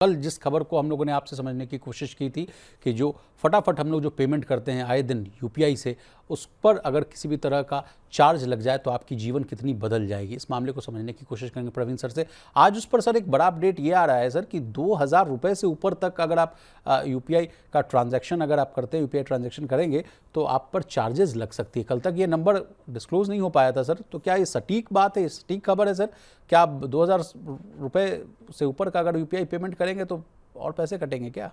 कल जिस खबर को हम लोगों ने आपसे समझने की कोशिश की थी कि जो फटाफट हम लोग जो पेमेंट करते हैं आए दिन यूपीआई से, उस पर अगर किसी भी तरह का चार्ज लग जाए तो आपकी जीवन कितनी बदल जाएगी, इस मामले को समझने की कोशिश करेंगे प्रवीण सर से। आज उस पर सर एक बड़ा अपडेट ये आ रहा है सर कि 2000 रुपये से ऊपर तक अगर आप यूपीआई का ट्रांजैक्शन अगर आप करते हैं, यूपीआई ट्रांजैक्शन करेंगे तो आप पर चार्जेस लग सकती है। कल तक ये नंबर डिस्क्लोज नहीं हो पाया था सर, तो क्या ये सटीक बात है, सटीक खबर है सर? क्या आप 2000 रुपये से ऊपर का अगर यूपीआई पेमेंट करेंगे तो और पैसे कटेंगे क्या?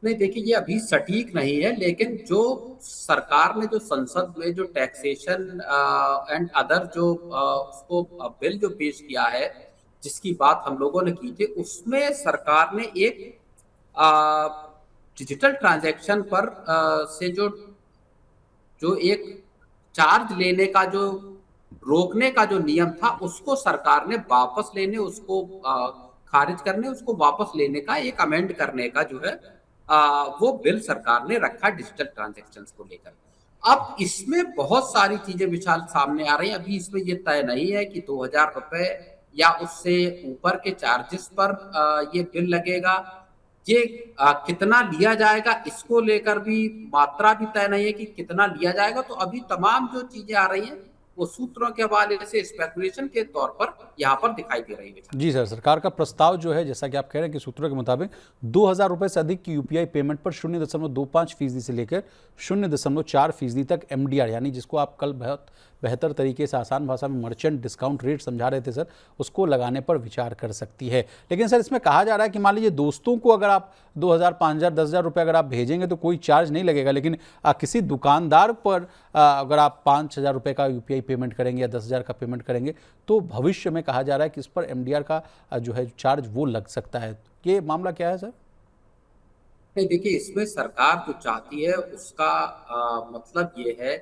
नहीं, देखिए ये अभी सटीक नहीं है, लेकिन जो सरकार ने जो संसद में जो टैक्सेशन एंड अदर जो उसको बिल जो पेश किया है, जिसकी बात हम लोगों ने की थी, उसमें सरकार ने एक डिजिटल ट्रांजैक्शन पर से जो जो एक चार्ज लेने का जो रोकने का जो नियम था, उसको सरकार ने वापस लेने, उसको खारिज करने, उसको वापस लेने का, एक अमेंड करने का जो है वो बिल सरकार ने रखा डिजिटल ट्रांजैक्शन को लेकर। अब इसमें बहुत सारी चीजें विशाल सामने आ रही हैं। अभी इसमें ये तय नहीं है कि 2000 रुपए या उससे ऊपर के चार्जेस पर ये बिल लगेगा। ये कितना लिया जाएगा, इसको लेकर भी मात्रा भी तय नहीं है कि कितना लिया जाएगा। तो अभी तमाम जो चीजें आ रही हैं वो सूत्रों के हवाले से स्पेकुलेशन के तौर पर यहाँ पर दिखाई दे रही है। जी सर, सरकार का प्रस्ताव जो है, जैसा कि आप कह रहे हैं कि सूत्रों के मुताबिक 2000 रुपये से अधिक की यूपीआई पेमेंट पर 0.25% से लेकर 0.4% तक एमडीआर, यानी जिसको आप कल बहुत बेहतर तरीके से आसान भाषा में मर्चेंट डिस्काउंट रेट समझा रहे थे सर, उसको लगाने पर विचार कर सकती है। लेकिन सर इसमें कहा जा रहा है कि मान लीजिए दोस्तों को अगर आप 2000, 5000, 10,000 रुपये अगर आप भेजेंगे तो कोई चार्ज नहीं लगेगा, लेकिन किसी दुकानदार पर अगर आप 5,000 रुपये का यूपीआई पेमेंट करेंगे या 10,000 का पेमेंट करेंगे तो भविष्य में कहा जा रहा है कि इस पर एमडीआर का जो है चार्ज वो लग सकता है। ये मामला क्या है सर? नहीं, देखिए इसमें सरकार जो चाहती है उसका मतलब ये है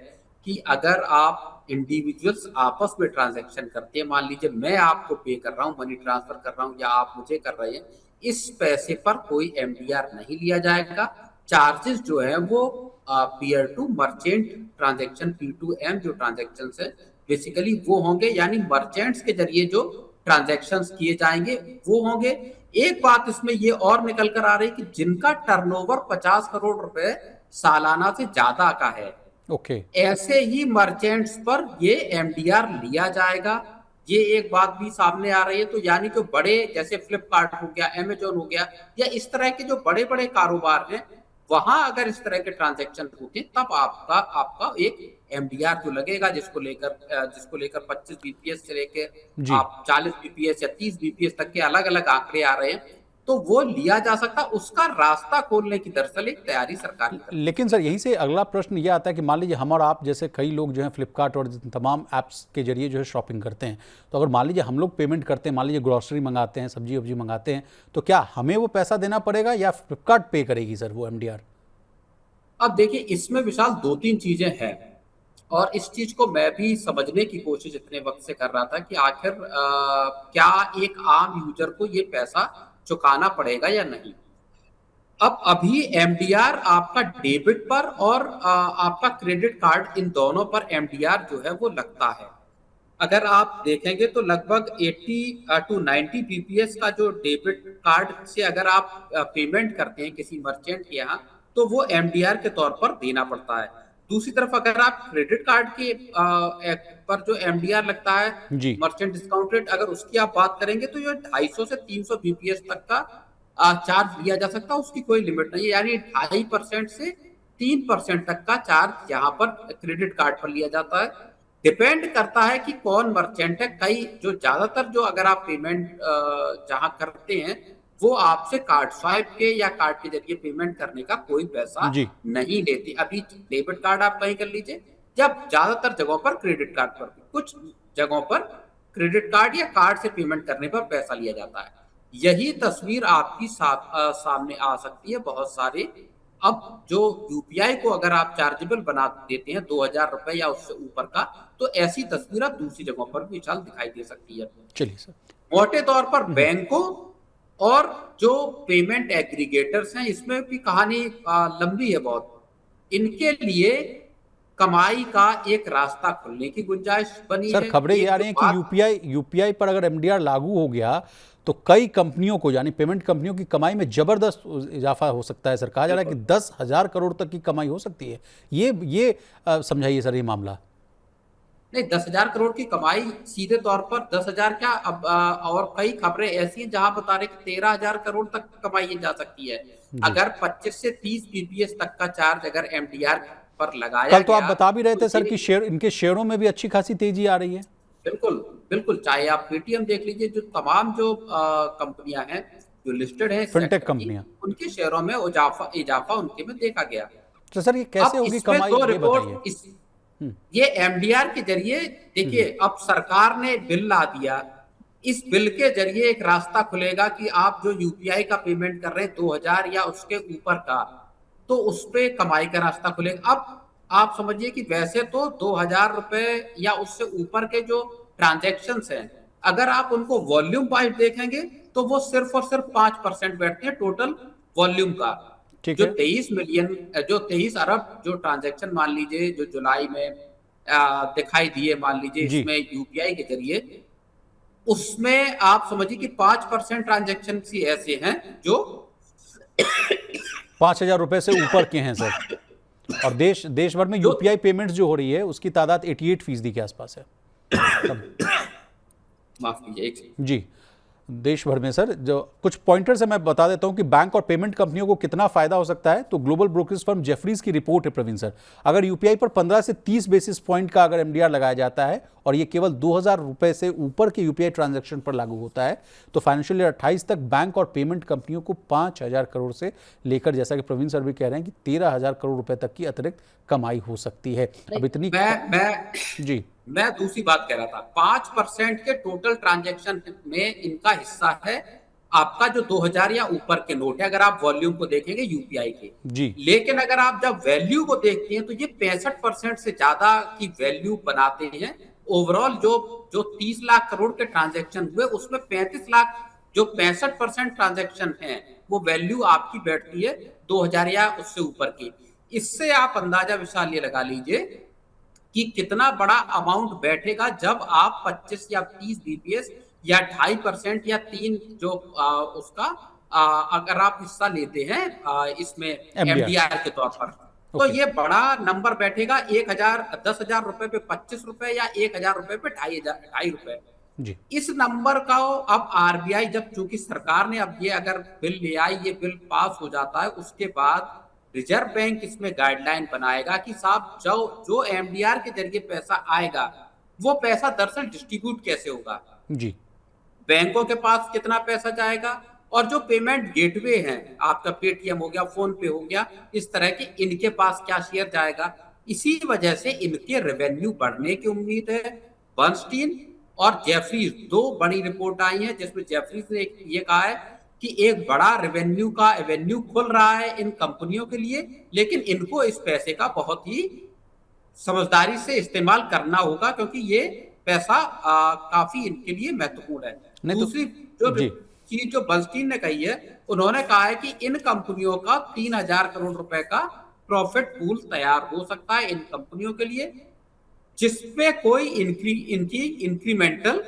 कि अगर आप इंडिविजुअल्स आपस में ट्रांजैक्शन करते हैं, मान लीजिए मैं आपको पे कर रहा हूँ, मनी ट्रांसफर कर रहा हूँ या आप मुझे कर रहे हैं, इस पैसे पर कोई एमडीआर नहीं लिया जाएगा। चार्जेस जो है वो peer to merchant transaction, P2M जो ट्रांजैक्शन है बेसिकली वो होंगे, यानी मर्चेंट्स के जरिए जो ट्रांजैक्शन किए जाएंगे वो होंगे। एक बात इसमें ये और निकल कर आ रही कि जिनका टर्नओवर 50 करोड़ रुपए सालाना से ज्यादा का है, ओके। ऐसे ही मर्चेंट्स पर ये एमडीआर लिया जाएगा। ये एक बात भी सामने आ रही है। तो यानी जो बड़े जैसे फ्लिपकार्ट हो गया, अमेजोन हो गया, या इस तरह के जो बड़े बड़े कारोबार हैं, वहां अगर इस तरह के ट्रांजैक्शन होते हैं तब आपका आपका एक एमडीआर जो लगेगा, जिसको लेकर 25 बीपीएस से लेकर जी। आप 40 बीपीएस या 30 बीपीएस तक के अलग अलग आंकड़े आ रहे हैं, तो वो लिया जा सकता। उसका रास्ता खोलने की दरअसल एक तैयारी सरकार कर रही लेकिन सर यहीं से अगला प्रश्न ये आता है कि मान लीजिए हम और आप जैसे कई लोग जो हैं फ्लिपकार्ट और तमाम ऐप्स के जरिए जो है शॉपिंग करते हैं, तो अगर मान लीजिए हम लोग पेमेंट करते हैं, मान लीजिए ग्रॉसरी मंगाते हैं, सब्जी वब्जी मंगाते हैं, तो क्या हमें वो पैसा देना पड़ेगा या फ्लिपकार्ट पे करेगी सर वो एमडीआर? अब देखिए इसमें विशाल दो तीन चीजें हैं, और इस चीज को मैं भी समझने की कोशिश इतने वक्त से कर रहा था कि आखिर क्या एक आम यूजर को ये पैसा चुकाना पड़ेगा या नहीं। अब अभी एमडीआर आपका डेबिट पर और आपका क्रेडिट कार्ड, इन दोनों पर एमडीआर जो है वो लगता है। अगर आप देखेंगे तो लगभग 80 टू 90 बीपीएस का जो डेबिट कार्ड से अगर आप पेमेंट करते हैं किसी मर्चेंट के यहाँ, तो वो एमडीआर के तौर पर देना पड़ता है। दूसरी तरफ अगर आप क्रेडिट कार्ड के पर जो एमडीआर लगता है, जी। मर्चेंट डिस्काउंट रेट, अगर उसकी आप बात करेंगे तो ये 250 से 300 बीपीएस तक का चार्ज लिया जा सकता है। उसकी कोई लिमिट नहीं है, यानी 2.5% से 3% तक का चार्ज यहाँ पर क्रेडिट कार्ड पर लिया जाता है। डिपेंड करता है कि कौन मर्चेंट है। कई जो ज्यादातर जो अगर आप पेमेंट जहां करते हैं, वो आपसे कार्ड स्वाइप के या कार्ड के जरिए पेमेंट करने का कोई पैसा जी। नहीं लेते। अभी डेबिट कार्ड आप कहीं कर लीजिए, जब ज्यादातर जगहों पर क्रेडिट कार्ड पर, कुछ जगहों पर क्रेडिट कार्ड या कार्ड से पेमेंट करने पर पैसा लिया जाता है। यही तस्वीर आपकी सामने आ सकती है बहुत सारे। अब जो यूपीआई को अगर आप चार्जेबल बना देते हैं 2000 रुपए या उससे ऊपर का, तो ऐसी तस्वीर अब दूसरी जगहों पर भी विशाल दिखाई दे सकती है। चलिए सर। मोटे तौर पर हम्म। बैंकों और जो पेमेंट एग्रीगेटर्स हैं, इसमें भी कहानी लंबी है बहुत। इनके लिए कमाई का एक रास्ता खुलने की गुंजाइश बनी सर है। खबरें ये एक आ जो रही हैं कि बात यूपीआई यूपीआई पर अगर एमडीआर लागू हो गया तो कई कंपनियों को, यानी पेमेंट कंपनियों की कमाई में जबरदस्त इजाफा हो सकता है सर। कहा जा रहा है कि 10,000 करोड़ तक की कमाई हो सकती है। ये समझाइए सर ये मामला। नहीं, 10,000 करोड़ की कमाई सीधे तौर पर 10,000 क्या, अब और कई खबरें ऐसी हैं जहां बता रहे कि 13,000 करोड़ तक कमाई जा सकती है जी, अगर 25 से 30 बीपीएस तक का चार्ज अगर एमडीआर पर लगाया कल तो आप गया। बता भी रहे तो थे सर ये कि शेयर, इनके शेयरों में भी अच्छी खासी तेजी आ रही है। बिल्कुल बिल्कुल, चाहे आप पेटीएम देख लीजिए, जो तमाम जो कंपनियां हैं जो लिस्टेड हैं इस फिनटेक सेक्टर की, कंपनियां। उनके शेयरों में इजाफा इजाफा उनके में देखा गया। तो सर ये कैसे अब होगी इसमें कमाई, दो ये बताइए। रिपोर्ट इस ये एमडीआर के जरिए, देखिए अब सरकार ने बिल ला दिया। इस बिल के जरिए एक रास्ता खुलेगा कि आप जो यूपीआई का पेमेंट कर रहे हैं 2,000 या उसके ऊपर का, तो उस पे कमाई का रास्ता खुलेगा। अब आप समझिए कि वैसे तो 2,000 रुपए या उससे ऊपर के जो ट्रांजेक्शन्स हैं, अगर आप उनको वॉल्यूम वाइज देखेंगे तो वो सिर्फ और सिर्फ 5% बैठते हैं टोटल वॉल्यूम का। ठीक जो है। 23 मिलियन, जो 23 अरब जो ट्रांजैक्शन मान लीजिए जो जुलाई में दिखाई दिए, मान लीजिए जी, इसमें यूपीआई के जरिए, उसमें आप समझिए कि 5% ट्रांजैक्शन ही ऐसे हैं जो 5,000 रुपए से ऊपर के हैं सर। और देश भर में जो यूपीआई पेमेंट्स जो हो रही है उसकी तादाद 88% के आसपास है तब। माफ कीजिए एक सेकंड। जी, देश भर में सर जो कुछ पॉइंटर्स है मैं बता देता हूं कि बैंक और पेमेंट कंपनियों को कितना फायदा हो सकता है। तो ग्लोबल ब्रोकरेज फर्म जेफरीज की रिपोर्ट है प्रवीण सर, अगर यूपीआई पर 15 से 30 बेसिस पॉइंट का अगर एमडीआर लगाया जाता है और ये केवल 2,000 रुपए से ऊपर के यूपीआई ट्रांजैक्शन पर लागू होता है, तो फाइनेंशियल ईयर 28 तक बैंक और पेमेंट कंपनियों को 5,000 करोड़ से लेकर, जैसा कि प्रवीण सर भी कह रहे हैं कि 13,000 करोड़ रुपए तक की अतिरिक्त कमाई हो सकती है। अब इतनी मैं जी, मैं दूसरी बात कह रहा था, 5% के टोटल ट्रांजैक्शन में इनका हिस्सा है आपका जो 2,000 या ऊपर के नोट है, अगर आप वॉल्यूम को देखेंगे यूपीआई के। जी, लेकिन अगर आप जब वैल्यू को देखते हैं तो ये 65% से ज्यादा की वैल्यू बनाते हैं। ओवरऑल जो जो 30 लाख करोड़ के ट्रांजैक्शन हुए उसमें 35 लाख, जो 65% ट्रांजैक्शन है वो वैल्यू आपकी बैठती है 2,000 या उससे ऊपर की। इससे आप अंदाजा विशाल ये लगा लीजिए कि कितना बड़ा अमाउंट बैठेगा जब आप 25 या 30 बीपीएस या 2.5% या 3 जो उसका अगर आप हिस्सा लेते हैं इसमें एमडीआर। एमडीआर के तौर पर, तो ओके, ये बड़ा नंबर बैठेगा। 10,000 रुपए पे 25 रुपए या 1,000 रुपए पे 2.5 रुपए। जी, इस नंबर का अब आरबीआई, जब चूंकि सरकार ने अब ये अगर बिल ले आई, ये बिल पास हो जाता है, उसके बाद रिजर्व बैंक इसमें गाइडलाइन बनाएगा कि साहब जो जो एमडीआर के जरिए पैसा आएगा वो पैसा दरअसल डिस्ट्रीब्यूट कैसे होगा, जी, बैंकों के पास कितना पैसा जाएगा, और जो पेमेंट गेटवे हैं, आपका पेटीएम हो गया, फोन पे हो गया, इस तरह के इनके पास क्या शेयर जाएगा। इसी वजह से इनके रेवेन्यू बढ़ने की उम्मीद है। बर्नस्टीन और जेफरीज दो बड़ी रिपोर्ट आई है जिसमें जेफरीज ने ये कहा है कि एक बड़ा रेवेन्यू का एवेन्यू खुल रहा है इन कंपनियों के लिए, लेकिन इनको इस पैसे का बहुत ही समझदारी से इस्तेमाल करना होगा क्योंकि ये पैसा काफी इनके लिए महत्वपूर्ण है। नहीं तो दूसरी जो जी, चीज जो बंस्टीन ने कही है, उन्होंने कहा है कि इन कंपनियों का 3,000 करोड़ रुपए का प्रॉफिट पूल तैयार हो सकता है इन कंपनियों के लिए, जिसपे कोई इनकी इंक्रीमेंटल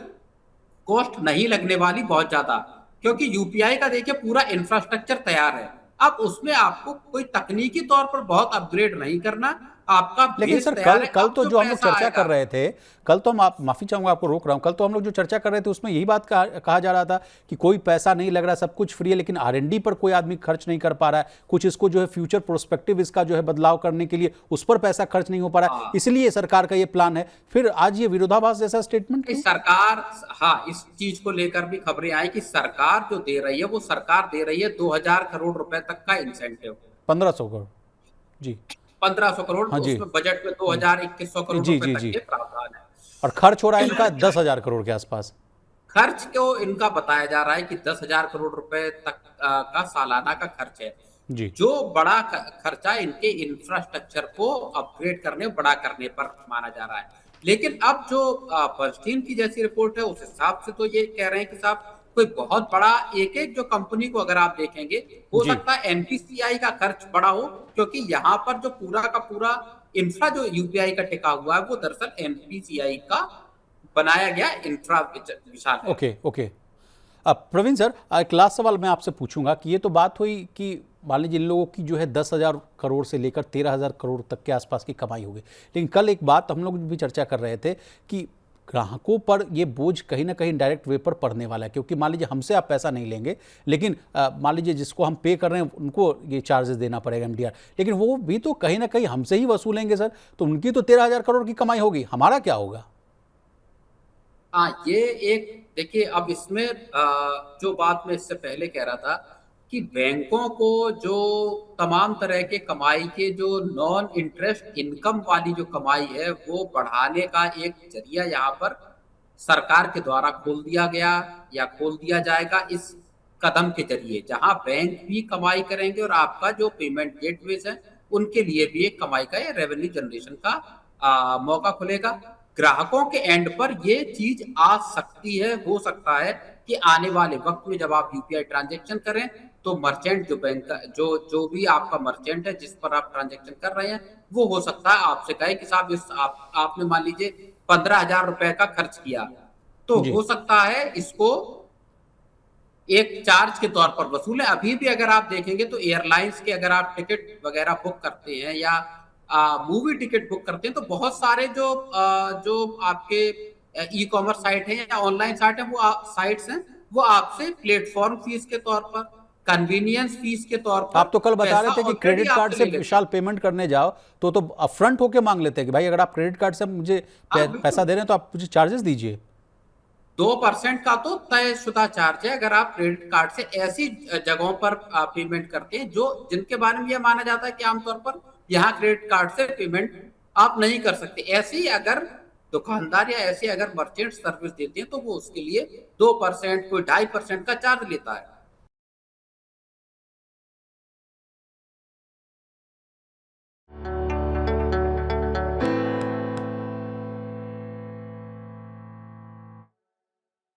कॉस्ट नहीं लगने वाली बहुत ज्यादा, क्योंकि यूपीआई का देखिए पूरा इंफ्रास्ट्रक्चर तैयार है। अब उसमें आपको कोई तकनीकी तौर पर बहुत अपग्रेड नहीं करना, आपका लेकिन बेस सर तैयार कल है। कल अब तो जो जो हम लोग पैसा चर्चा कर आएगा, रहे थे, कल तो हम, आप माफी चाहूंगा आपको रोक रहा हूं, कल तो हम लोग जो चर्चा कर रहे थे उसमें यही बात कहा जा रहा था कि कोई पैसा नहीं लग रहा, सब कुछ फ्री है, लेकिन आरएनडी पर कोई आदमी खर्च नहीं कर पा रहा है, कुछ इसको जो है फ्यूचर प्रोस्पेक्टिव इसका जो है बदलाव करने के लिए उस पर पैसा खर्च नहीं हो पा रहा है, हाँ, इसलिए सरकार का ये प्लान है। फिर आज ये विरोधाभास जैसा स्टेटमेंट कि क्यों? सरकार, हाँ, इस चीज को लेकर भी खबरें आई कि सरकार जो दे रही है वो सरकार दे रही है 2,000 करोड़ रुपए तक का इंसेंटिव। 1,500 करोड़। जी, 1,500 करोड़, हाँ जी, उसमें बजट में 2,000-2,100 करोड़ जी, रुपए जी, तक जी। के प्रावधान है। और खर्च हो रहा है इनका 10,000 करोड़ के आसपास। खर्च को इनका बताया जा रहा है कि 10,000 करोड़ रुपए तक का सालाना का खर्च है। जी, जो बड़ा खर्चा इनके इंफ्रास्ट्रक्चर को अपग्रेड करने, बड़ा करने पर माना जा रहा है। लेकिन अब जो बर्नस्टीन की जैसी रिपोर्ट है उस हिसाब से तो ये कह रहे हैं कि साहब कोई बहुत बड़ा, एक एक जो कंपनी को अगर आप देखेंगे, हो जी, सकता है एनपीसीआई का खर्च बड़ा हो, क्योंकि यहाँ पर जो पूरा का पूरा इंफ्रा जो यूपीआई का टिका हुआ है वो दरअसल एनपीसीआई का बनाया गया इंफ्रा विशाल है। Okay, okay. अब प्रवीण सर, एक लास्ट सवाल मैं आपसे पूछूंगा कि ये तो बात हुई कि मान लीजिए इन लोगों की जो है 10,000 करोड़ से लेकर 13,000 करोड़ तक के आसपास की कमाई होगी, लेकिन कल एक बात हम लोग भी चर्चा कर रहे थे कि ग्राहकों पर ये बोझ कहीं ना कहीं डायरेक्ट वे पर पड़ने वाला है, क्योंकि मान लीजिए हमसे आप पैसा नहीं लेंगे, लेकिन मान लीजिए जिसको हम पे कर रहे हैं उनको ये चार्जेस देना पड़ेगा, एमडीआर, लेकिन वो भी तो कहीं ना कहीं हमसे ही वसूलेंगे सर, तो उनकी तो 13,000 करोड़ की कमाई होगी, हमारा क्या होगा? हाँ, ये एक देखिए, अब इसमें जो बात मैं इससे पहले कह रहा था कि बैंकों को जो तमाम तरह के कमाई के जो नॉन इंटरेस्ट इनकम वाली जो कमाई है वो बढ़ाने का एक जरिया यहाँ पर सरकार के द्वारा खोल दिया गया या खोल दिया जाएगा इस कदम के जरिए, जहां बैंक भी कमाई करेंगे और आपका जो पेमेंट गेटवेज है उनके लिए भी एक कमाई का या रेवेन्यू जनरेशन का मौका खुलेगा। ग्राहकों के एंड पर ये चीज आ सकती है, हो सकता है कि आने वाले वक्त में जब आप यूपीआई ट्रांजैक्शन करें तो मर्चेंट जो बैंक का जो भी आपका मर्चेंट है जिस पर आप ट्रांजैक्शन कर रहे हैं, वो हो सकता है आपसे कहे कि साहब इस आपने मान लीजिए 15,000 रुपए का खर्च किया, तो जी। हो सकता है इसको एक चार्ज के तौर पर वसूलें। अभी भी अगर आप देखेंगे तो एयरलाइंस के अगर आप टिकट वगैरह बुक करते हैं या मूवी टिकट बुक करते हैं तो बहुत सारे जो आपके ई कॉमर्स साइट हैं या ऑनलाइन साइट हैं, वो साइट्स हैं, वो आपसे प्लेटफॉर्म फीस के तौर पर, कन्वीनियंस फीस के तौर पर आप तो कल बता रहे पैसा थे कि ऑलरेडी क्रेडिट कार्ड आपसे से ले लेते विशाल हैं। पेमेंट करने जाओ तो अपफ्रंट होके मांग लेते हैं कि भाई अगर आप क्रेडिट कार्ड से मुझे हाँ, पैसा बिल्कुल। दे रहे हैं तो आप मुझे चार्जेस दीजिए। 2% का तो तयशुदा चार्ज है अगर आप क्रेडिट कार्ड से ऐसी जगहों पर पेमेंट करते हैं जो जिनके बारे में यह माना जाता है कि आमतौर पर यहाँ क्रेडिट कार्ड से पेमेंट आप नहीं कर सकते। ऐसे ही अगर दुकानदार या ऐसे अगर मर्चेंट सर्विस देते हैं तो वो उसके लिए 2%, कोई 2.5% का चार्ज लेता है।